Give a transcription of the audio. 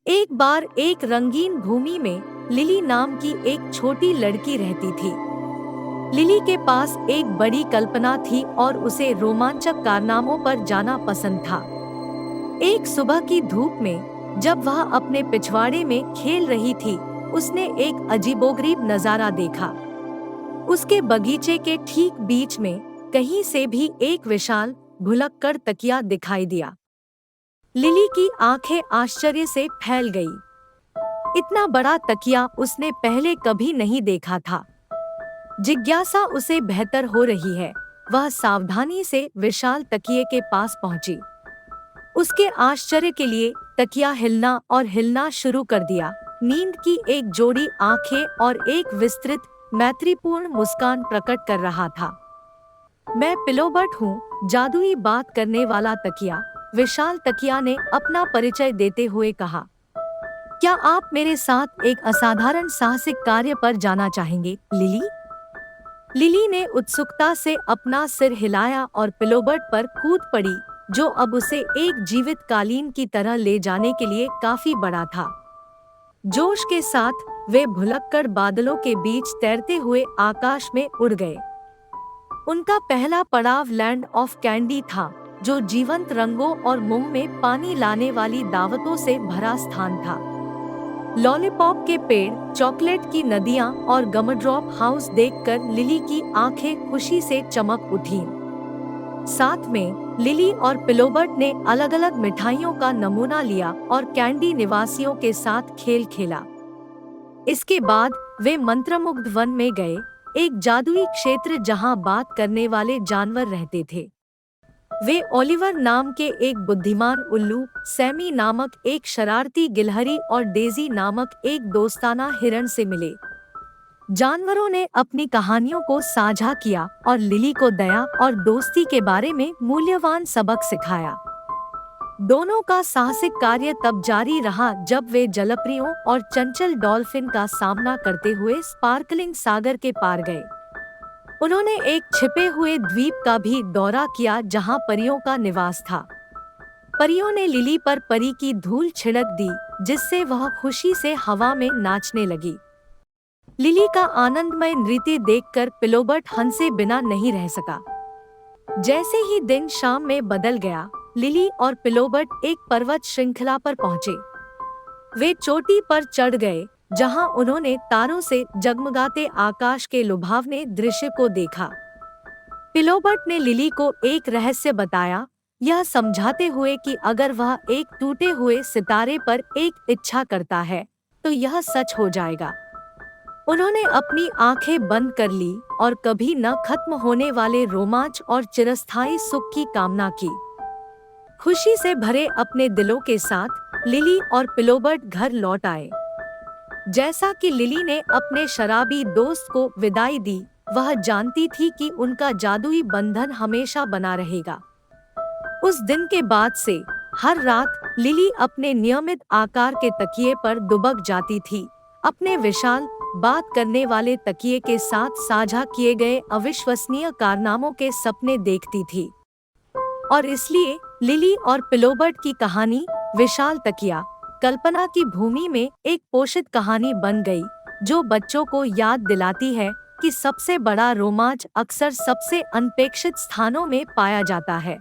एक बार एक रंगीन भूमि में लिली नाम की एक छोटी लड़की रहती थी। लिली के पास एक बड़ी कल्पना थी और उसे रोमांचक कारनामों पर जाना पसंद था। एक सुबह की धूप में जब वह अपने पिछवाड़े में खेल रही थी, उसने एक अजीबोगरीब नजारा देखा। उसके बगीचे के ठीक बीच में कहीं से भी एक विशाल भुलक्कड़ तकिया दिखाई दिया। लिली की आंखें आश्चर्य से फैल गई। इतना बड़ा तकिया उसने पहले कभी नहीं देखा था। जिज्ञासा उसे बेहतर हो रही है, वह सावधानी से विशाल तकिए के पास पहुंची। उसके आश्चर्य के लिए तकिया हिलना और हिलना शुरू कर दिया। नींद की एक जोड़ी आंखें और एक विस्तृत मैत्रीपूर्ण मुस्कान प्रकट कर रहा था। मैं पिलोबर्ट हूँ, जादुई बात करने वाला तकिया, विशाल तकिया ने अपना परिचय देते हुए कहा। क्या आप मेरे साथ एक असाधारण साहसिक कार्य पर जाना चाहेंगे, लिली? लिली ने उत्सुकता से अपना सिर हिलाया और पिलोबर्ट पर कूद पड़ी, जो अब उसे एक जीवित कालीन की तरह ले जाने के लिए काफी बड़ा था। जोश के साथ वे भुलक्कड़ बादलों के बीच तैरते हुए आकाश में उड़ गए। उनका पहला पड़ाव लैंड ऑफ कैंडी था, जो जीवंत रंगों और मुंह में पानी लाने वाली दावतों से भरा स्थान था। लॉलीपॉप के पेड़, चॉकलेट की नदियां और गमड्रॉप हाउस देखकर लिली की आंखें खुशी से चमक उठीं। साथ में लिली और पिलोबर्ट ने अलग-अलग मिठाइयों का नमूना लिया और कैंडी निवासियों के साथ खेल खेला। इसके बाद वे मंत्रमुग्ध वन में गए, एक जादुई क्षेत्र जहां बात करने वाले जानवर रहते थे। वे ओलिवर नाम के एक बुद्धिमान उल्लू, सैमी नामक एक शरारती गिलहरी और डेजी नामक एक दोस्ताना हिरण से मिले। जानवरों ने अपनी कहानियों को साझा किया और लिली को दया और दोस्ती के बारे में मूल्यवान सबक सिखाया। दोनों का साहसिक कार्य तब जारी रहा जब वे जलपरियों और चंचल डॉल्फिन का सामना करते हुए स्पार्कलिंग सागर के पार गए। उन्होंने एक छिपे हुए द्वीप का भी दौरा किया जहां परियों का निवास था। परियों ने लिली पर परी की धूल छिड़क दी, जिससे वह खुशी से हवा में नाचने लगी। लिली का आनंदमय नृत्य देखकर पिलोबर्ट हंसे बिना नहीं रह सका। जैसे ही दिन शाम में बदल गया, लिली और पिलोबर्ट एक पर्वत श्रृंखला पर पहुंचे। वे चोटी पर चढ़ गए, जहां उन्होंने तारों से जगमगाते आकाश के लुभावने दृश्य को देखा। पिलोबर्ट ने लिली को एक रहस्य बताया, यह समझाते हुए कि अगर वह एक टूटे हुए सितारे पर एक इच्छा करता है, तो यह सच हो जाएगा। उन्होंने अपनी आंखें बंद कर ली और कभी न खत्म होने वाले रोमांच और चिरस्थायी सुख की कामना की। खुशी से भरे अपने दिलों के साथ लिली और पिलोबर्ट घर लौट आए। जैसा कि लिली ने अपने शराबी दोस्त को विदाई दी, वह जानती थी कि उनका जादुई बंधन हमेशा बना रहेगा। उस दिन के बाद से हर रात लिली अपने नियमित आकार के तकिए पर दुबक जाती थी, अपने विशाल बात करने वाले तकिए के साथ साझा किए गए अविश्वसनीय कारनामों के सपने देखती थी। और इसलिए लिली और पिलोबर्ट की कहानी विशाल तकिया, कल्पना की भूमि में एक पोषित कहानी बन गई, जो बच्चों को याद दिलाती है कि सबसे बड़ा रोमांच अक्सर सबसे अनपेक्षित स्थानों में पाया जाता है।